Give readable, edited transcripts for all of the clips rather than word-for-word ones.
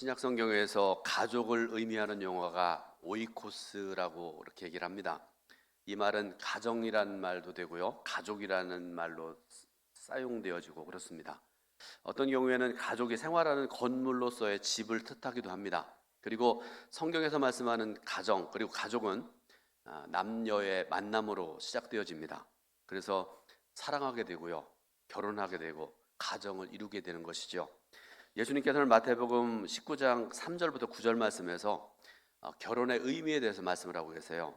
신약 성경에서 가족을 의미하는 용어가 오이코스라고 이렇게 얘기를 합니다. 이 말은 가정이라는 말도 되고요, 가족이라는 말로 사용되어지고 그렇습니다. 어떤 경우에는 가족이 생활하는 건물로서의 집을 뜻하기도 합니다. 그리고 성경에서 말씀하는 가정, 그리고 가족은 남녀의 만남으로 시작되어집니다. 그래서 사랑하게 되고요, 결혼하게 되고 가정을 이루게 되는 것이죠. 예수님께서는 마태복음 19장 3절부터 9절 말씀에서 결혼의 의미에 대해서 말씀을 하고 계세요.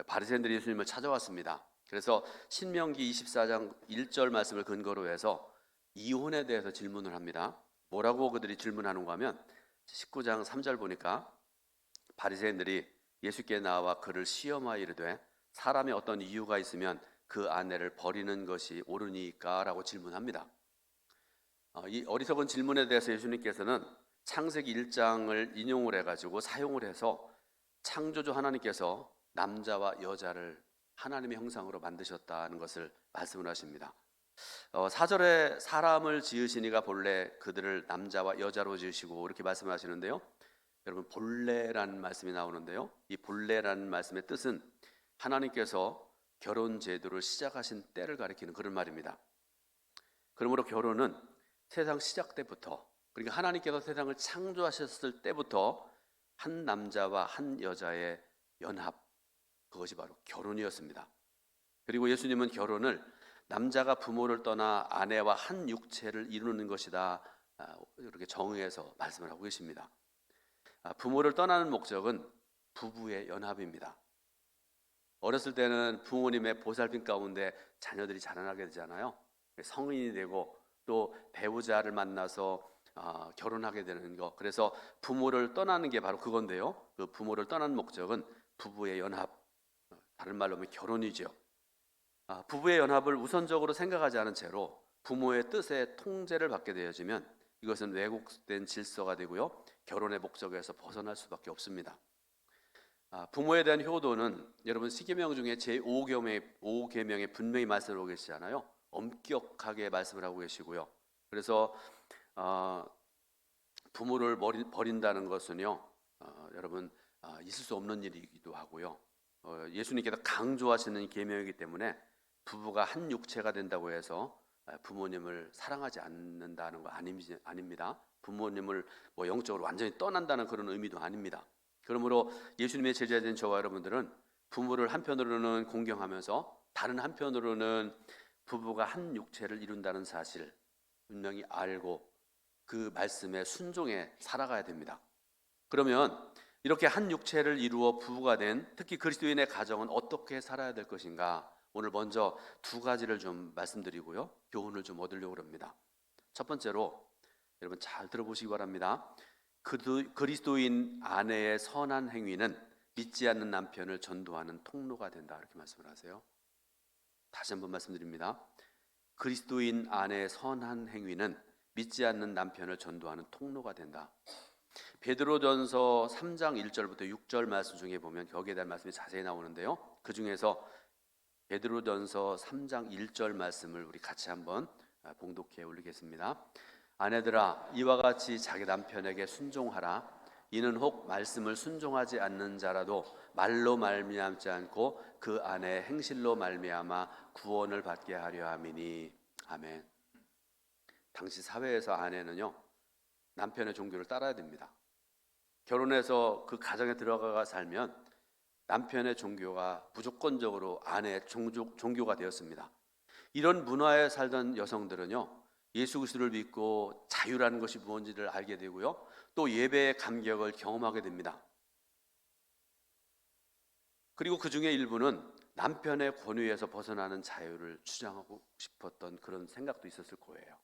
바리새인들이 예수님을 찾아왔습니다. 그래서 신명기 24장 1절 말씀을 근거로 해서 이혼에 대해서 질문을 합니다. 뭐라고 그들이 질문하는가 하면 19장 3절 보니까 바리새인들이 예수께 나와 그를 시험하여 이르되 사람이 어떤 이유가 있으면 그 아내를 버리는 것이 옳으니까? 라고 질문합니다. 이 어리석은 질문에 대해서 예수님께서는 창세기 1장을 인용을 해가지고 사용을 해서 창조주 하나님께서 남자와 여자를 하나님의 형상으로 만드셨다는 것을 말씀을 하십니다. 4절에 사람을 지으시니가 본래 그들을 남자와 여자로 지으시고 이렇게 말씀을 하시는데요. 여러분, 본래라는 말씀이 나오는데요, 이 본래라는 말씀의 뜻은 하나님께서 결혼 제도를 시작하신 때를 가리키는 그런 말입니다. 그러므로 결혼은 세상 시작 때부터, 그러니까 하나님께서 세상을 창조하셨을 때부터 한 남자와 한 여자의 연합, 그것이 바로 결혼이었습니다. 그리고 예수님은 결혼을 남자가 부모를 떠나 아내와 한 육체를 이루는 것이다, 이렇게 정의해서 말씀을 하고 계십니다. 부모를 떠나는 목적은 부부의 연합입니다. 어렸을 때는 부모님의 보살핌 가운데 자녀들이 자라나게 되잖아요. 성인이 되고 또 배우자를 만나서 결혼하게 되는 것, 그래서 부모를 떠나는 게 바로 그건데요, 그 부모를 떠나는 목적은 부부의 연합, 다른 말로 하면 결혼이죠. 부부의 연합을 우선적으로 생각하지 않은 채로 부모의 뜻에 통제를 받게 되어지면 이것은 왜곡된 질서가 되고요, 결혼의 목적에서 벗어날 수밖에 없습니다. 부모에 대한 효도는 여러분 십계명 중에 제5계명에 분명히 말씀하고 계시잖아요. 엄격하게 말씀을 하고 계시고요. 그래서 부모를 버린다는 것은요, 여러분 있을 수 없는 일이기도 하고요. 예수님께서 강조하시는 계명이기 때문에 부부가 한 육체가 된다고 해서 부모님을 사랑하지 않는다는 거 아닙니다. 부모님을 영적으로 완전히 떠난다는 그런 의미도 아닙니다. 그러므로 예수님의 제자된 저와 여러분들은 부모를 한편으로는 공경하면서 다른 한편으로는 부부가 한 육체를 이룬다는 사실 분명히 알고 그 말씀에 순종해 살아가야 됩니다. 그러면 이렇게 한 육체를 이루어 부부가 된 특히 그리스도인의 가정은 어떻게 살아야 될 것인가, 오늘 먼저 두 가지를 좀 말씀드리고요, 교훈을 좀 얻으려고 합니다. 첫 번째로 여러분 잘 들어보시기 바랍니다. 그리스도인 아내의 선한 행위는 믿지 않는 남편을 전도하는 통로가 된다, 이렇게 말씀을 하세요. 다시 한번 말씀드립니다. 그리스도인 아내의 선한 행위는 믿지 않는 남편을 전도하는 통로가 된다. 베드로전서 3장 1절부터 6절 말씀 중에 보면 거기에 대한 말씀이 자세히 나오는데요, 그 중에서 베드로전서 3장 1절 말씀을 우리 같이 한번 봉독해 올리겠습니다. 아내들아, 이와 같이 자기 남편에게 순종하라. 이는 혹 말씀을 순종하지 않는 자라도 말로 말미암지 않고 그 안에 행실로 말미암아 구원을 받게 하려 함이니. 아멘. 당시 사회에서 아내는요, 남편의 종교를 따라야 됩니다. 결혼해서 그 가정에 들어가 살면 남편의 종교가 무조건적으로 아내의 종교가 되었습니다. 이런 문화에 살던 여성들은요, 예수 그리스도를 믿고 자유라는 것이 무엇인지를 알게 되고요, 또 예배의 감격을 경험하게 됩니다. 그리고 그 중에 일부는 남편의 권위에서 벗어나는 자유를 주장하고 싶었던 그런 생각도 있었을 거예요.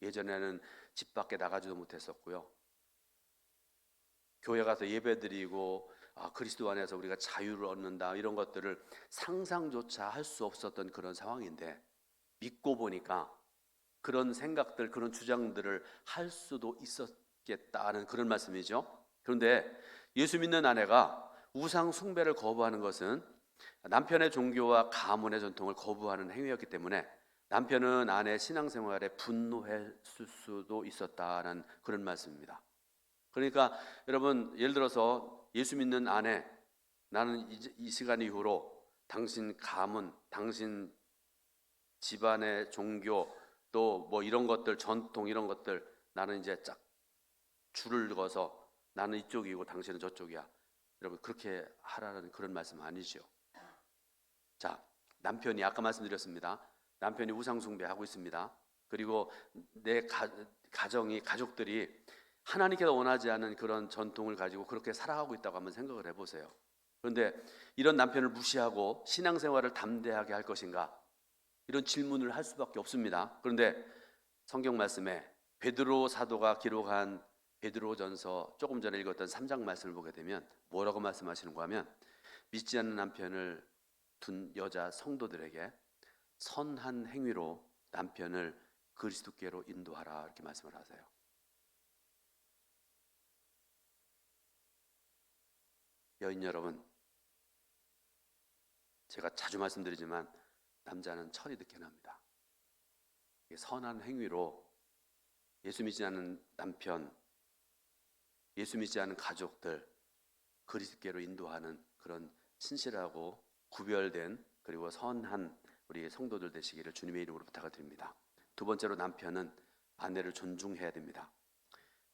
예전에는 집 밖에 나가지도 못했었고요, 교회 가서 예배드리고 그리스도 안에서 우리가 자유를 얻는다, 이런 것들을 상상조차 할 수 없었던 그런 상황인데, 믿고 보니까 그런 생각들, 그런 주장들을 할 수도 있었겠다는 그런 말씀이죠. 그런데 예수 믿는 아내가 우상 숭배를 거부하는 것은 남편의 종교와 가문의 전통을 거부하는 행위였기 때문에 남편은 아내의 신앙생활에 분노했을 수도 있었다는 그런 말씀입니다. 그러니까 여러분, 예를 들어서 예수 믿는 아내, 나는 이 시간 이후로 당신 가문, 당신 집안의 종교, 또 뭐 이런 것들, 전통 이런 것들, 나는 이제 쫙 줄을 그어서 나는 이쪽이고 당신은 저쪽이야. 여러분, 그렇게 하라는 그런 말씀 아니죠. 자, 남편이 아까 말씀드렸습니다. 남편이 우상 숭배하고 있습니다. 그리고 내 가정이, 가족들이 하나님께서 원하지 않은 그런 전통을 가지고 그렇게 살아가고 있다고 한번 생각을 해보세요. 그런데 이런 남편을 무시하고 신앙생활을 담대하게 할 것인가? 이런 질문을 할 수밖에 없습니다. 그런데 성경 말씀에 베드로 사도가 기록한 베드로전서 조금 전에 읽었던 3장 말씀을 보게 되면 뭐라고 말씀하시는가 하면, 믿지 않는 남편을 둔 여자 성도들에게 선한 행위로 남편을 그리스도께로 인도하라, 이렇게 말씀을 하세요. 여인 여러분, 제가 자주 말씀드리지만 남자는 철이 늦게 납니다. 선한 행위로 예수 믿지 않는 남편, 예수 믿지 않는 가족들 그리스도께로 인도하는 그런 신실하고 구별된 그리고 선한 우리 성도들 되시기를 주님의 이름으로 부탁을 드립니다. 두 번째로, 남편은 아내를 존중해야 됩니다.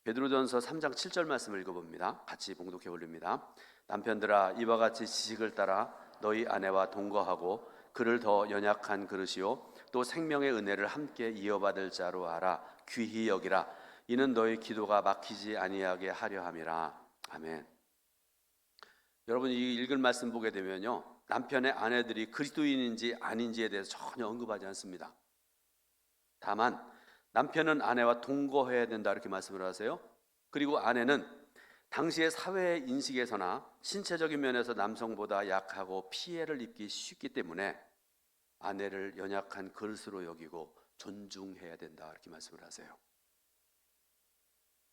베드로전서 3장 7절 말씀을 읽어봅니다. 같이 봉독해 올립니다. 남편들아, 이와 같이 지식을 따라 너희 아내와 동거하고 그를 더 연약한 그릇이요 또 생명의 은혜를 함께 이어받을 자로 알아 귀히 여기라. 이는 너희 기도가 막히지 아니하게 하려 함이라. 아멘. 여러분, 이 읽은 말씀 보게 되면요, 남편의 아내들이 그리스도인인지 아닌지에 대해서 전혀 언급하지 않습니다. 다만 남편은 아내와 동거해야 된다, 이렇게 말씀을 하세요. 그리고 아내는 당시의 사회 인식에서나 신체적인 면에서 남성보다 약하고 피해를 입기 쉽기 때문에 아내를 연약한 그릇으로 여기고 존중해야 된다, 이렇게 말씀을 하세요.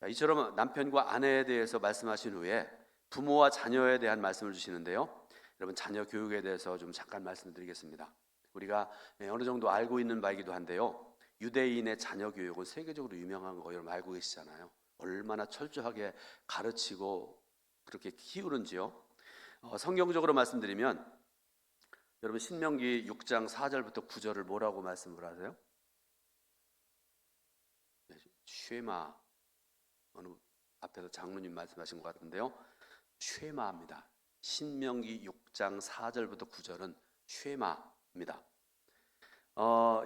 이처럼 남편과 아내에 대해서 말씀하신 후에 부모와 자녀에 대한 말씀을 주시는데요, 여러분, 자녀 교육에 대해서 좀 잠깐 말씀드리겠습니다. 우리가 어느 정도 알고 있는 바이기도 한데요, 유대인의 자녀 교육은 세계적으로 유명한 거 여러분 알고 계시잖아요. 얼마나 철저하게 가르치고 그렇게 키우는지요. 성경적으로 말씀드리면 여러분, 신명기 6장 4절부터 9절을 뭐라고 말씀을 하세요? 쉐마, 어느 앞에서 장로님 말씀하신 것 같은데요, 쉐마입니다. 신명기 6장 4절부터 9절은 쉐마입니다.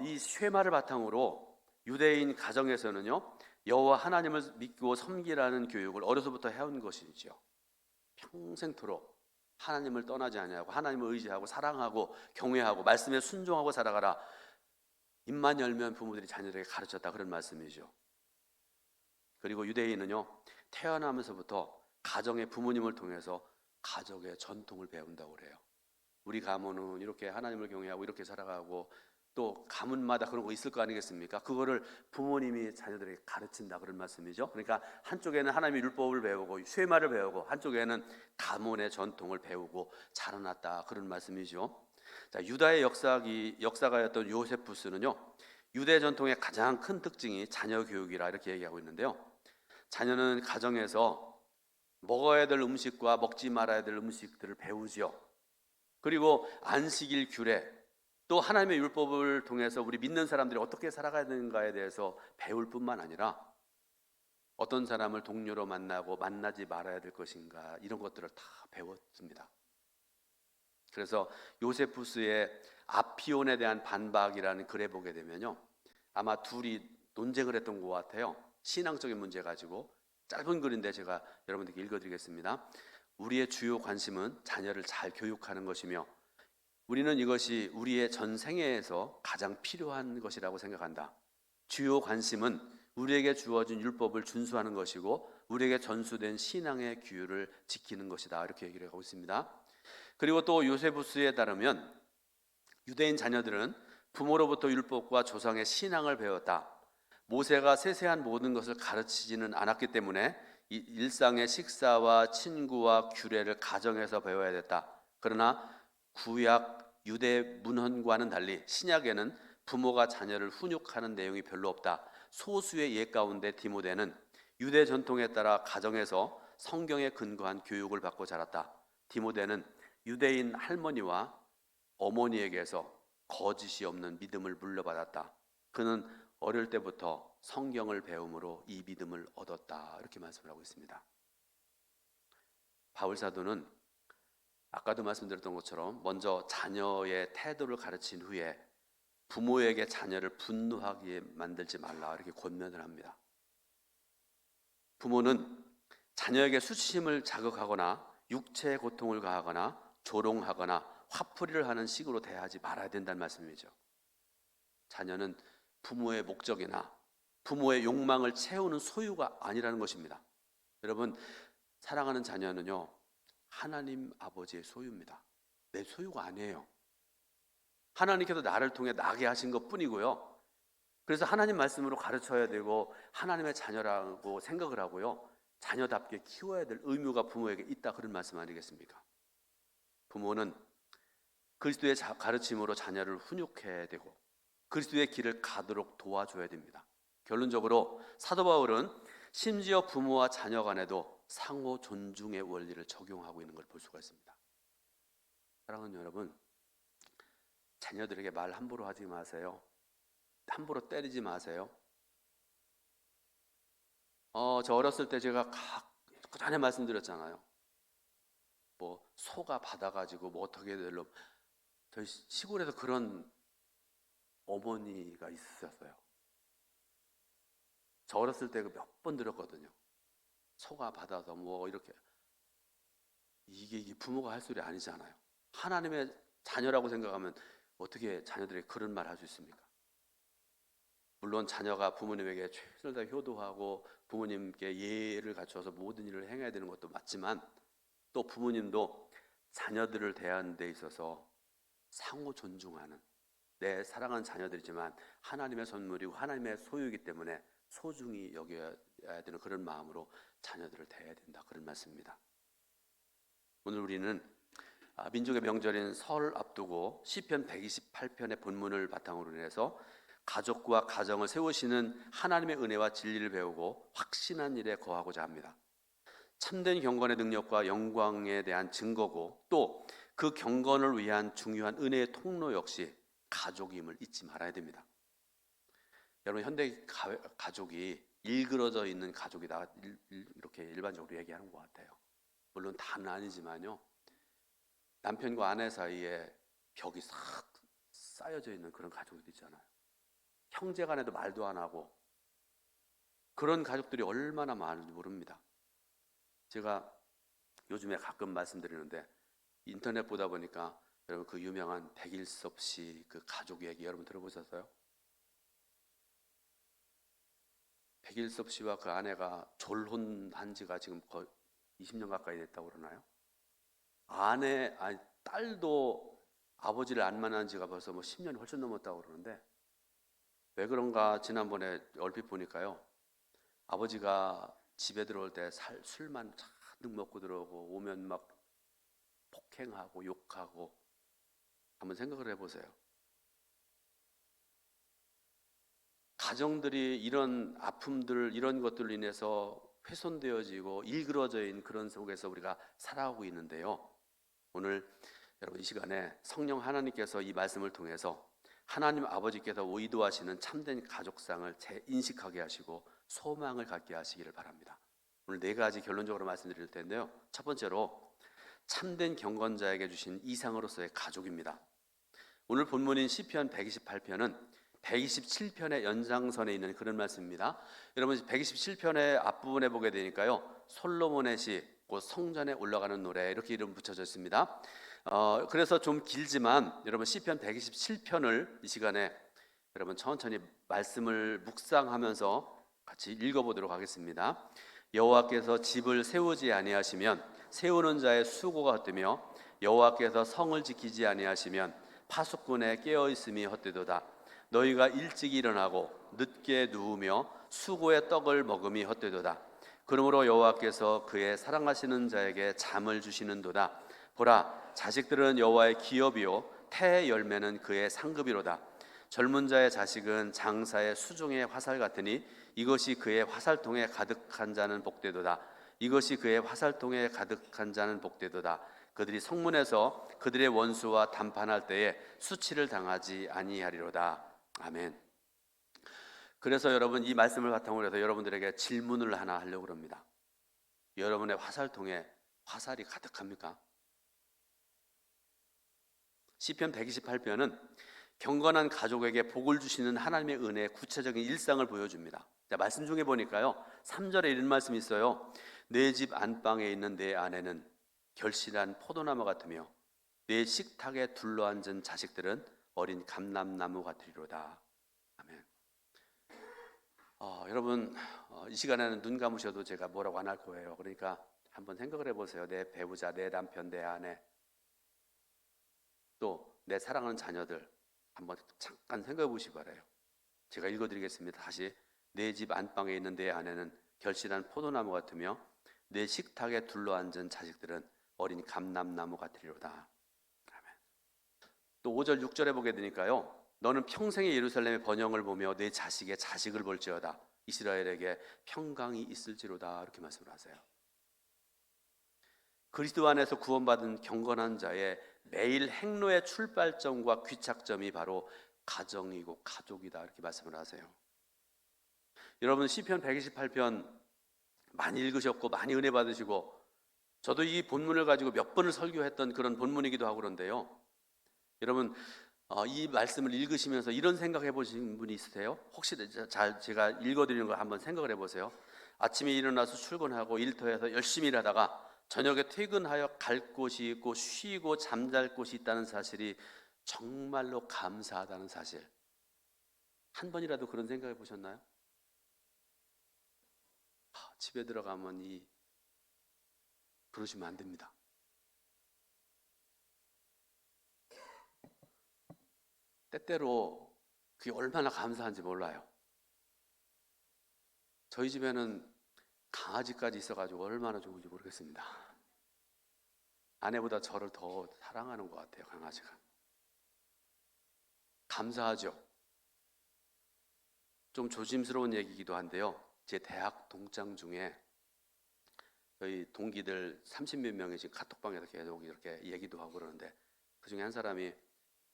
이 쉐마를 바탕으로 유대인 가정에서는요, 여호와 하나님을 믿고 섬기라는 교육을 어려서부터 해온 것이죠. 평생토록 하나님을 떠나지 아니하고 하나님을 의지하고 사랑하고 경외하고 말씀에 순종하고 살아가라. 입만 열면 부모들이 자녀들에게 가르쳤다, 그런 말씀이죠. 그리고 유대인은요, 태어나면서부터 가정의 부모님을 통해서 가족의 전통을 배운다고 그래요. 우리 가문은 이렇게 하나님을 경외하고 이렇게 살아가고, 또 가문마다 그런 거 있을 거 아니겠습니까? 그거를 부모님이 자녀들에게 가르친다, 그런 말씀이죠. 그러니까 한쪽에는 하나님의 율법을 배우고 쉐마를 배우고 한쪽에는 가문의 전통을 배우고 자라났다, 그런 말씀이죠. 자, 유다의 역사가였던 요세푸스는요, 유대 전통의 가장 큰 특징이 자녀 교육이라 이렇게 얘기하고 있는데요, 자녀는 가정에서 먹어야 될 음식과 먹지 말아야 될 음식들을 배우죠. 그리고 안식일 규례, 또 하나님의 율법을 통해서 우리 믿는 사람들이 어떻게 살아가야 되는가에 대해서 배울 뿐만 아니라 어떤 사람을 동료로 만나고 만나지 말아야 될 것인가, 이런 것들을 다 배웠습니다. 그래서 요세푸스의 아피온에 대한 반박이라는 글에 보게 되면요, 아마 둘이 논쟁을 했던 것 같아요. 신앙적인 문제 가지고. 짧은 글인데 제가 여러분들께 읽어드리겠습니다. 우리의 주요 관심은 자녀를 잘 교육하는 것이며 우리는 이것이 우리의 전생애에서 가장 필요한 것이라고 생각한다. 주요 관심은 우리에게 주어진 율법을 준수하는 것이고 우리에게 전수된 신앙의 규율을 지키는 것이다, 이렇게 얘기를 하고 있습니다. 그리고 또 요세푸스에 따르면 유대인 자녀들은 부모로부터 율법과 조상의 신앙을 배웠다. 모세가 세세한 모든 것을 가르치지는 않았기 때문에 이 일상의 식사와 친구와 규례를 가정에서 배워야 됐다. 그러나 구약 유대 문헌과는 달리 신약에는 부모가 자녀를 훈육하는 내용이 별로 없다. 소수의 옛 가운데 디모데는 유대 전통에 따라 가정에서 성경에 근거한 교육을 받고 자랐다. 디모데는 유대인 할머니와 어머니에게서 거짓이 없는 믿음을 물려받았다. 그는 어릴 때부터 성경을 배움으로 이 믿음을 얻었다. 이렇게 말씀을 하고 있습니다. 바울 사도는 아까도 말씀드렸던 것처럼 먼저 자녀의 태도를 가르친 후에 부모에게 자녀를 분노하게 만들지 말라 이렇게 권면을 합니다. 부모는 자녀에게 수치심을 자극하거나 육체의 고통을 가하거나 조롱하거나 화풀이를 하는 식으로 대하지 말아야 된다는 말씀이죠. 자녀는 부모의 목적이나 부모의 욕망을 채우는 소유가 아니라는 것입니다. 여러분, 사랑하는 자녀는요, 하나님 아버지의 소유입니다. 내 소유가 아니에요. 하나님께서 나를 통해 나게 하신 것 뿐이고요. 그래서 하나님 말씀으로 가르쳐야 되고 하나님의 자녀라고 생각을 하고요, 자녀답게 키워야 될 의무가 부모에게 있다, 그런 말씀 아니겠습니까? 부모는 그리스도의 가르침으로 자녀를 훈육해야 되고 그리스도의 길을 가도록 도와줘야 됩니다. 결론적으로 사도 바울은 심지어 부모와 자녀 간에도 상호 존중의 원리를 적용하고 있는 걸 볼 수가 있습니다. 사랑하는 여러분, 자녀들에게 말 함부로 하지 마세요. 함부로 때리지 마세요. 저 어렸을 때 제가 그 전에 말씀드렸잖아요. 뭐 소가 받아가지고 뭐 어떻게 되려, 저희 시골에서 그런 어머니가 있었어요. 저 어렸을 때 몇 번 들었거든요. 소가 받아서 뭐 이렇게, 이게 부모가 할 소리 아니잖아요. 하나님의 자녀라고 생각하면 어떻게 자녀들에게 그런 말 할 수 있습니까? 물론 자녀가 부모님에게 최선을 다해 효도하고 부모님께 예의를 갖춰서 모든 일을 행해야 되는 것도 맞지만, 또 부모님도 자녀들을 대하는 데 있어서 상호 존중하는, 내 사랑하는 자녀들이지만 하나님의 선물이고 하나님의 소유이기 때문에 소중히 여겨야 되는 그런 마음으로 자녀들을 대해야 된다, 그런 말씀입니다. 오늘 우리는 민족의 명절인 설 앞두고 시편 128편의 본문을 바탕으로 해서 가족과 가정을 세우시는 하나님의 은혜와 진리를 배우고 확신한 일에 거하고자 합니다. 참된 경건의 능력과 영광에 대한 증거고 또 그 경건을 위한 중요한 은혜의 통로 역시 가족임을 잊지 말아야 됩니다. 여러분, 현대 가족이 일그러져 있는 가족이다, 이렇게 일반적으로 얘기하는 것 같아요. 물론 다는 아니지만요, 남편과 아내 사이에 벽이 싹 쌓여져 있는 그런 가족들 있잖아요. 형제 간에도 말도 안 하고, 그런 가족들이 얼마나 많은지 모릅니다. 제가 요즘에 가끔 말씀드리는데, 인터넷 보다 보니까 여러분 그 유명한 백일섭 씨 그 가족 얘기 여러분 들어보셨어요? 백일섭 씨와 그 아내가 졸혼한 지가 지금 거의 20년 가까이 됐다고 그러나요? 딸도 아버지를 안 만난 지가 벌써 뭐 10년이 훨씬 넘었다고 그러는데, 왜 그런가 지난번에 얼핏 보니까요, 아버지가 집에 들어올 때 술만 잔뜩 먹고 들어오고 오면 막 폭행하고 욕하고, 한번 생각을 해보세요. 가정들이 이런 아픔들, 이런 것들로 인해서 훼손되어지고 일그러져 있는 그런 속에서 우리가 살아가고 있는데요, 오늘 여러분 이 시간에 성령 하나님께서 이 말씀을 통해서 하나님 아버지께서 의도하시는 참된 가족상을 재인식하게 하시고 소망을 갖게 하시기를 바랍니다. 오늘 네 가지 결론적으로 말씀드릴 텐데요, 첫 번째로 참된 경건자에게 주신 이상으로서의 가족입니다. 오늘 본문인 시편 128편은 127편의 연장선에 있는 그런 말씀입니다. 여러분 127편의 앞부분에 보게 되니까요, 솔로몬의 시, 곧 성전에 올라가는 노래, 이렇게 이름 붙여져 있습니다. 그래서 좀 길지만 여러분 시편 127편을 이 시간에 여러분 천천히 말씀을 묵상하면서 같이 읽어보도록 하겠습니다. 여호와께서 집을 세우지 아니하시면 세우는 자의 수고가 헛되며 여호와께서 성을 지키지 아니하시면 파수꾼의 깨어있음이 헛되도다. 너희가 일찍 일어나고 늦게 누우며 수고의 떡을 먹음이 헛되도다. 그러므로 여호와께서 그의 사랑하시는 자에게 잠을 주시는도다. 보라, 자식들은 여호와의 기업이요 태의 열매는 그의 상급이로다. 젊은 자의 자식은 장사의 수종의 화살 같으니 이것이 그의 화살통에 가득한 자는 복되도다. 이것이 그의 화살통에 가득한 자는 복되도다. 그들이 성문에서 그들의 원수와 담판할 때에 수치를 당하지 아니하리로다. 아멘. 그래서 여러분, 이 말씀을 바탕으로 해서 여러분들에게 질문을 하나 하려고 합니다. 여러분의 화살통에 화살이 가득합니까? 시편 128편은 경건한 가족에게 복을 주시는 하나님의 은혜의 구체적인 일상을 보여줍니다. 자, 말씀 중에 보니까요, 3절에 이런 말씀이 있어요. 내 집 안방에 있는 내 아내는 결실한 포도나무 같으며 내 식탁에 둘러앉은 자식들은 어린 감람나무 같으리로다. 아멘. 여러분, 이 시간에는 눈 감으셔도 제가 뭐라고 안 할 거예요. 그러니까 한번 생각을 해보세요. 내 배우자, 내 남편, 내 아내, 또 내 사랑하는 자녀들 한번 잠깐 생각해 보시기 바라요. 제가 읽어드리겠습니다. 다시. 내 집 안방에 있는 내 아내는 결실한 포도나무 같으며 내 식탁에 둘러앉은 자식들은 어린 감람나무 같으리로다. 아멘. 또 5절 6절에 보게 되니까요, 너는 평생의 예루살렘의 번영을 보며 내 자식의 자식을 볼지어다. 이스라엘에게 평강이 있을지로다. 이렇게 말씀을 하세요. 그리스도 안에서 구원받은 경건한 자의 매일 행로의 출발점과 귀착점이 바로 가정이고 가족이다. 이렇게 말씀을 하세요. 여러분, 시편 128편 많이 읽으셨고 많이 은혜 받으시고, 저도 이 본문을 가지고 몇 번을 설교했던 그런 본문이기도 하고 그런데요, 여러분, 이 말씀을 읽으시면서 이런 생각해 보신 분이 있으세요? 혹시 제가 읽어드리는 걸 한번 생각을 해보세요. 아침에 일어나서 출근하고 일터에서 열심히 일하다가 저녁에 퇴근하여 갈 곳이 있고 쉬고 잠잘 곳이 있다는 사실이 정말로 감사하다는 사실, 한 번이라도 그런 생각해 보셨나요? 집에 들어가면 그러시면 안 됩니다. 때때로 그게 얼마나 감사한지 몰라요. 저희 집에는 강아지까지 있어가지고 얼마나 좋은지 모르겠습니다. 아내보다 저를 더 사랑하는 것 같아요, 강아지가. 감사하죠. 좀 조심스러운 얘기이기도 한데요, 제 대학 동창 중에 저희 동기들 30몇 명이 지금 카톡방에서 계속 이렇게 얘기도 하고 그러는데, 그 중에 한 사람이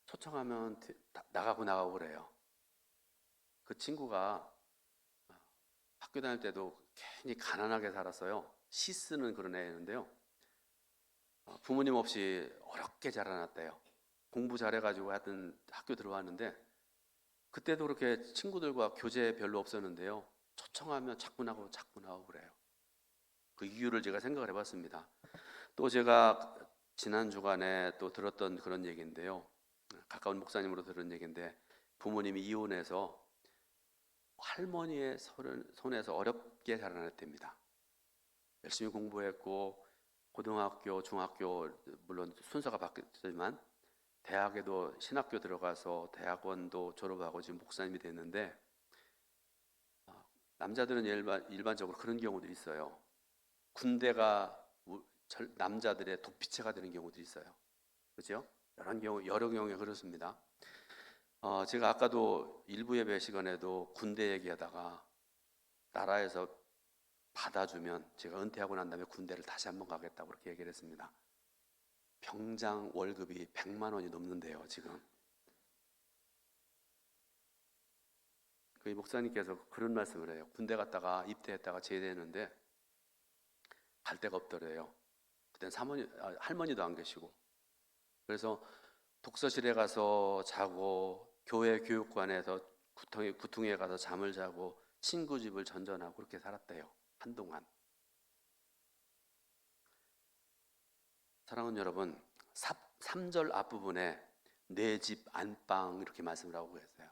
초청하면 나가고 그래요. 그 친구가 학교 다닐 때도 괜히 가난하게 살았어요. 시 쓰는 그런 애였는데요, 부모님 없이 어렵게 자라났대요. 공부 잘해가지고 하여튼 학교 들어왔는데, 그때도 그렇게 친구들과 교제 별로 없었는데요, 초청하면 자꾸 나오고 그래요. 그 이유를 제가 생각을 해봤습니다. 또 제가 지난 주간에 또 들었던 그런 얘기인데요, 가까운 목사님으로 들은 얘기인데, 부모님이 이혼해서 할머니의 손에서 어렵게 자라났답니다. 열심히 공부했고 고등학교, 중학교 물론 순서가 바뀌었지만 대학에도 신학교 들어가서 대학원도 졸업하고 지금 목사님이 됐는데, 남자들은 일반적으로 그런 경우들이 있어요. 군대가 남자들의 도피처가 되는 경우도 있어요. 그렇죠? 여러 경우에 그렇습니다. 제가 아까도 일부 예배 시간에도 군대 얘기하다가 나라에서 받아주면 제가 은퇴하고 난 다음에 군대를 다시 한번 가겠다고 그렇게 얘기를 했습니다. 병장 월급이 100만 원이 넘는데요, 지금. 그 목사님께서 그런 말씀을 해요. 군대 갔다가 입대했다가 제대했는데 갈 데가 없더래요. 그땐 할머니도 안 계시고. 그래서 독서실에 가서 자고, 교회 교육관에서 구퉁이에 가서 잠을 자고, 친구 집을 전전하고 그렇게 살았대요, 한동안. 사랑하는 여러분, 3절 앞부분에 내 집 안방 이렇게 말씀을 하고 계세요.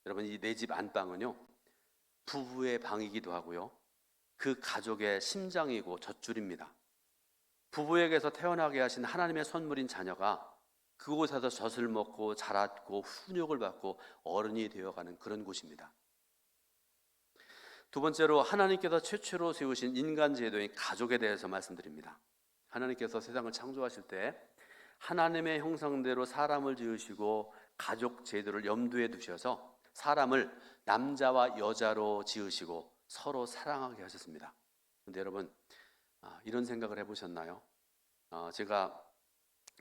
여러분, 이 내 집 안방은요, 부부의 방이기도 하고요, 그 가족의 심장이고 젖줄입니다. 부부에게서 태어나게 하신 하나님의 선물인 자녀가 그곳에서 젖을 먹고 자랐고 훈육을 받고 어른이 되어가는 그런 곳입니다. 두 번째로, 하나님께서 최초로 세우신 인간 제도인 가족에 대해서 말씀드립니다. 하나님께서 세상을 창조하실 때 하나님의 형상대로 사람을 지으시고 가족 제도를 염두에 두셔서 사람을 남자와 여자로 지으시고 서로 사랑하게 하셨습니다. 근데 여러분, 이런 생각을 해보셨나요? 제가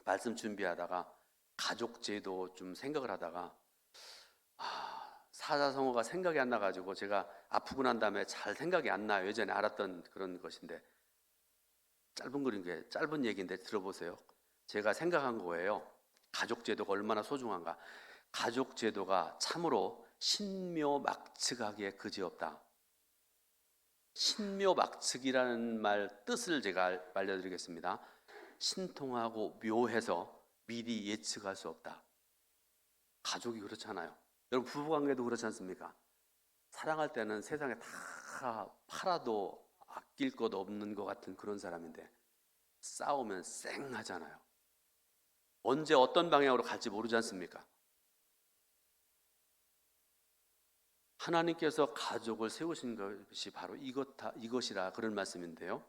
말씀 준비하다가 가족제도 좀 생각을 하다가 사자성어가 생각이 안 나가지고 제가 아프고 난 다음에 잘 생각이 안 나요. 예전에 알았던 그런 것인데 짧은 얘기인데 들어보세요. 제가 생각한 거예요. 가족제도가 얼마나 소중한가. 가족제도가 참으로 신묘막측하기에 그지없다. 신묘막측이라는 말 뜻을 제가 알려드리겠습니다. 신통하고 묘해서 미리 예측할 수 없다. 가족이 그렇잖아요. 여러분, 부부관계도 그렇지 않습니까? 사랑할 때는 세상에 다 팔아도 아낄 것 없는 것 같은 그런 사람인데 싸우면 쌩하잖아요. 언제 어떤 방향으로 갈지 모르지 않습니까? 하나님께서 가족을 세우신 것이 바로 이것이라 그런 말씀인데요.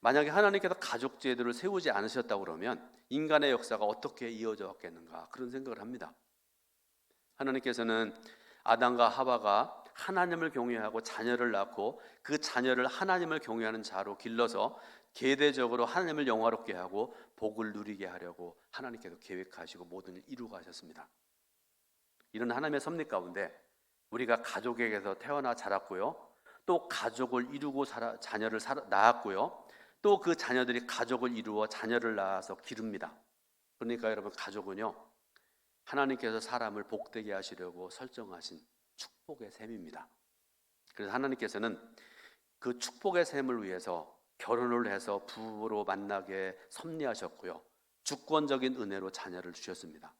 만약에 하나님께서 가족 제도를 세우지 않으셨다고 그러면 인간의 역사가 어떻게 이어져 왔겠는가 그런 생각을 합니다. 하나님께서는 아담과 하와가 하나님을 경외하고 자녀를 낳고 그 자녀를 하나님을 경외하는 자로 길러서 계대적으로 하나님을 영화롭게 하고 복을 누리게 하려고 하나님께서 계획하시고 모든 일 이루고 하셨습니다. 이런 하나님의 섭리 가운데 우리가 가족에게서 태어나 자랐고요. 또 가족을 이루고 자녀를 낳았고요. 또 그 자녀들이 가족을 이루어 자녀를 낳아서 기릅니다. 그러니까 여러분, 가족은요, 하나님께서 사람을 복되게 하시려고 설정하신 축복의 셈입니다. 그래서 하나님께서는 그 축복의 셈을 위해서 결혼을 해서 부부로 만나게 섭리하셨고요. 주권적인 은혜로 자녀를 주셨습니다.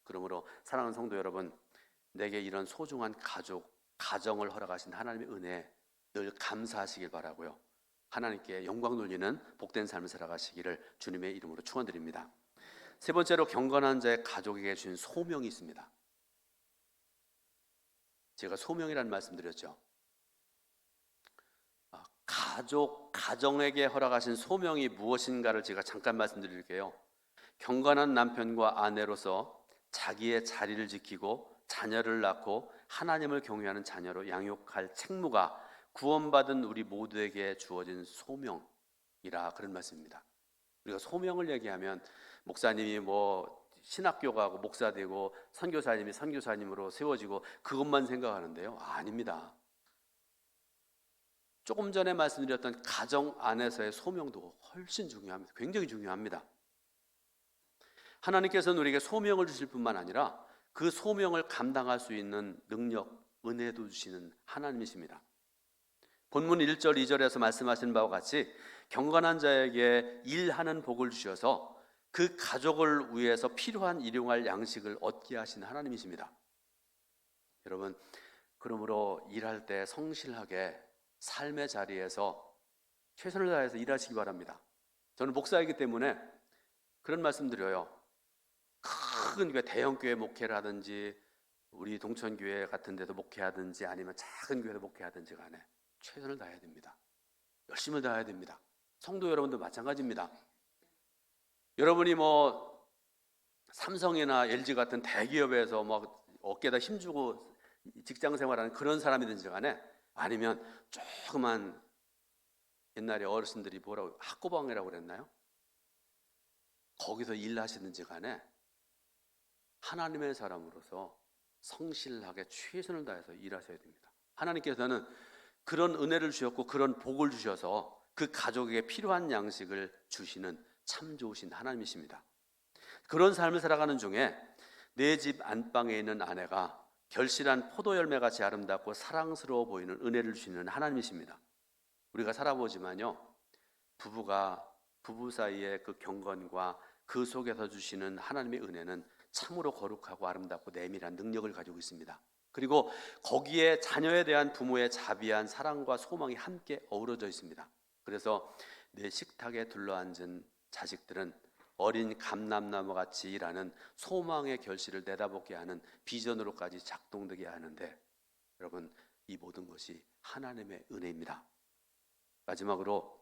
그러므로 사랑하는 성도 여러분, 내게 이런 소중한 가정을 허락하신 하나님의 은혜 늘 감사하시길 바라고요. 하나님께 영광 돌리는 복된 삶을 살아가시기를 주님의 이름으로 축원드립니다. 세 번째로 경건한 자의 가족에게 주신 소명이 있습니다. 제가 소명이라는 말씀 드렸죠. 가정에게 허락하신 소명이 무엇인가를 제가 잠깐 말씀드릴게요. 경건한 남편과 아내로서 자기의 자리를 지키고 자녀를 낳고 하나님을 경외하는 자녀로 양육할 책무가 구원받은 우리 모두에게 주어진 소명이라 그런 말씀입니다. 우리가 소명을 얘기하면 목사님이 신학교 가고 목사 되고 선교사님이 선교사님으로 세워지고 그것만 생각하는데요. 아닙니다. 조금 전에 말씀드렸던 가정 안에서의 소명도 훨씬 중요합니다. 굉장히 중요합니다. 하나님께서는 우리에게 소명을 주실 뿐만 아니라 그 소명을 감당할 수 있는 능력, 은혜도 주시는 하나님이십니다. 본문 1절, 2절에서 말씀하신 바와 같이 경건한 자에게 일하는 복을 주셔서 그 가족을 위해서 필요한 일용할 양식을 얻게 하신 하나님이십니다. 여러분, 그러므로 일할 때 성실하게 삶의 자리에서 최선을 다해서 일하시기 바랍니다. 저는 목사이기 때문에 그런 말씀 드려요. 큰 교회, 대형 교회 목회를 하든지 우리 동천교회 같은 데도 목회하든지 아니면 작은 교회도 목회하든지 간에 최선을 다해야 됩니다. 열심을 다해야 됩니다. 성도 여러분도 마찬가지입니다. 여러분이 삼성이나 LG 같은 대기업에서 어깨에다 힘주고 직장 생활하는 그런 사람이든지 간에 아니면 조그만 옛날에 어르신들이 학고방이라고 그랬나요? 거기서 일하시든지 간에 하나님의 사람으로서 성실하게 최선을 다해서 일하셔야 됩니다. 하나님께서는 그런 은혜를 주셨고 그런 복을 주셔서 그 가족에게 필요한 양식을 주시는 참 좋으신 하나님이십니다. 그런 삶을 살아가는 중에 내 집 안방에 있는 아내가 결실한 포도 열매같이 아름답고 사랑스러워 보이는 은혜를 주시는 하나님이십니다. 우리가 살아보지만요, 부부 사이의 그 경건과 그 속에서 주시는 하나님의 은혜는 참으로 거룩하고 아름답고 내밀한 능력을 가지고 있습니다. 그리고 거기에 자녀에 대한 부모의 자비한 사랑과 소망이 함께 어우러져 있습니다. 그래서 내 식탁에 둘러앉은 자식들은 어린 감람나무 같이 일하는 소망의 결실을 내다보게 하는 비전으로까지 작동되게 하는데, 여러분, 이 모든 것이 하나님의 은혜입니다. 마지막으로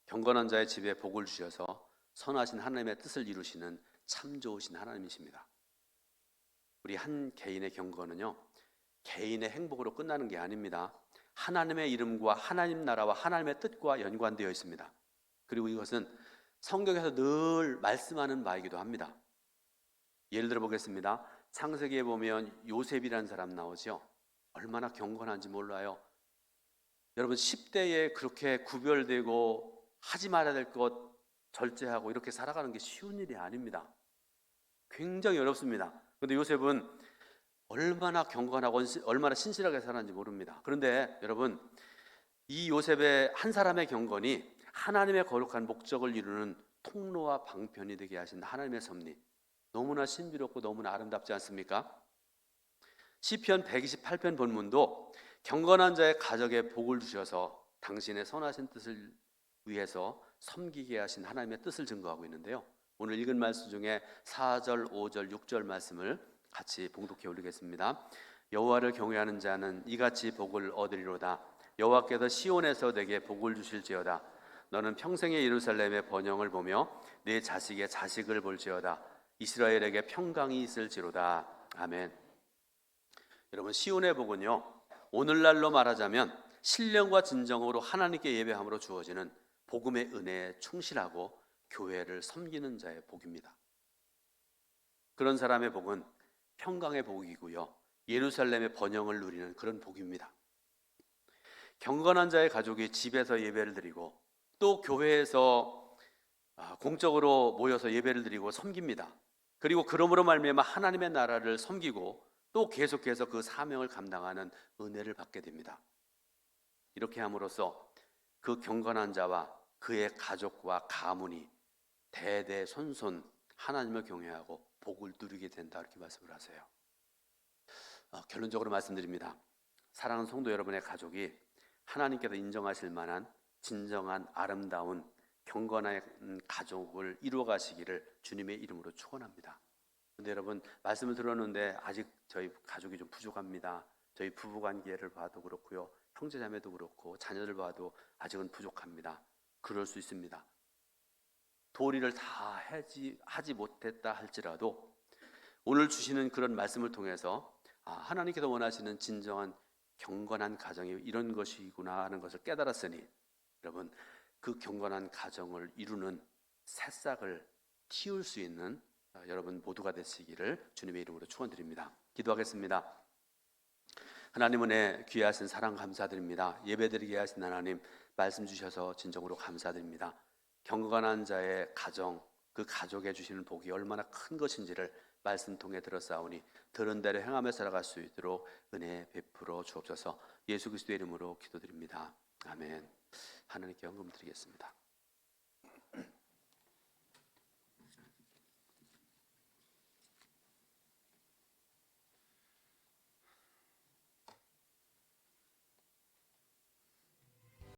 경건한 자의 집에 복을 주셔서 선하신 하나님의 뜻을 이루시는 참 좋으신 하나님이십니다. 우리 한 개인의 경건은요, 개인의 행복으로 끝나는 게 아닙니다. 하나님의 이름과 하나님 나라와 하나님의 뜻과 연관되어 있습니다. 그리고 이것은 성경에서 늘 말씀하는 바이기도 합니다. 예를 들어 보겠습니다. 창세기에 보면 요셉이라는 사람 나오죠. 얼마나 경건한지 몰라요. 여러분 10대에 그렇게 구별되고 하지 말아야 될 것 절제하고 이렇게 살아가는 게 쉬운 일이 아닙니다. 굉장히 어렵습니다. 그런데 요셉은 얼마나 경건하고 얼마나 신실하게 살았는지 모릅니다. 그런데 여러분, 이 요셉의 한 사람의 경건이 하나님의 거룩한 목적을 이루는 통로와 방편이 되게 하신 하나님의 섭리, 너무나 신비롭고 너무나 아름답지 않습니까? 시편 128편 본문도 경건한 자의 가정에 복을 주셔서 당신의 선하신 뜻을 위해서 섬기게 하신 하나님의 뜻을 증거하고 있는데요. 오늘 읽은 말씀 중에 4절, 5절, 6절 말씀을 같이 봉독해 올리겠습니다. 여호와를 경외하는 자는 이같이 복을 얻으리로다. 여호와께서 시온에서 내게 복을 주실지어다. 너는 평생의 예루살렘의 번영을 보며 네 자식의 자식을 볼지어다. 이스라엘에게 평강이 있을지로다. 아멘. 여러분, 시온의 복은요, 오늘날로 말하자면 신령과 진정으로 하나님께 예배함으로 주어지는 복음의 은혜에 충실하고 교회를 섬기는 자의 복입니다. 그런 사람의 복은 평강의 복이고요, 예루살렘의 번영을 누리는 그런 복입니다. 경건한 자의 가족이 집에서 예배를 드리고 또 교회에서 공적으로 모여서 예배를 드리고 섬깁니다. 그리고 그러므로 말미암아 하나님의 나라를 섬기고 또 계속해서 그 사명을 감당하는 은혜를 받게 됩니다. 이렇게 함으로써 그 경건한 자와 그의 가족과 가문이 대대손손 하나님을 경외하고 복을 누리게 된다, 이렇게 말씀을 하세요. 결론적으로 말씀드립니다. 사랑하는 성도 여러분의 가족이 하나님께서 인정하실 만한 진정한 아름다운 경건한 가족을 이루어 가시기를 주님의 이름으로 축원합니다. 그런데 여러분, 말씀을 들었는데 아직 저희 가족이 좀 부족합니다. 저희 부부관계를 봐도 그렇고요, 형제자매도 그렇고 자녀들 봐도 아직은 부족합니다. 그럴 수 있습니다. 도리를 다 하지 못했다 할지라도 오늘 주시는 그런 말씀을 통해서 하나님께서 원하시는 진정한 경건한 가정이 이런 것이구나 하는 것을 깨달았으니 여러분, 그 경건한 가정을 이루는 새싹을 키울 수 있는 여러분 모두가 되시기를 주님의 이름으로 축원드립니다. 기도하겠습니다. 하나님 은혜 귀하신 사랑 감사드립니다. 예배드리게 하신 하나님, 말씀 주셔서 진정으로 감사드립니다. 경건한 자의 가정, 그 가족에 주시는 복이 얼마나 큰 것인지를 말씀 통해 들었사오니 들은 대로 행하며 살아갈 수 있도록 은혜 베풀어 주옵소서. 예수 그리스도의 이름으로 기도드립니다. 아멘. 하나님께 헌금 드리겠습니다.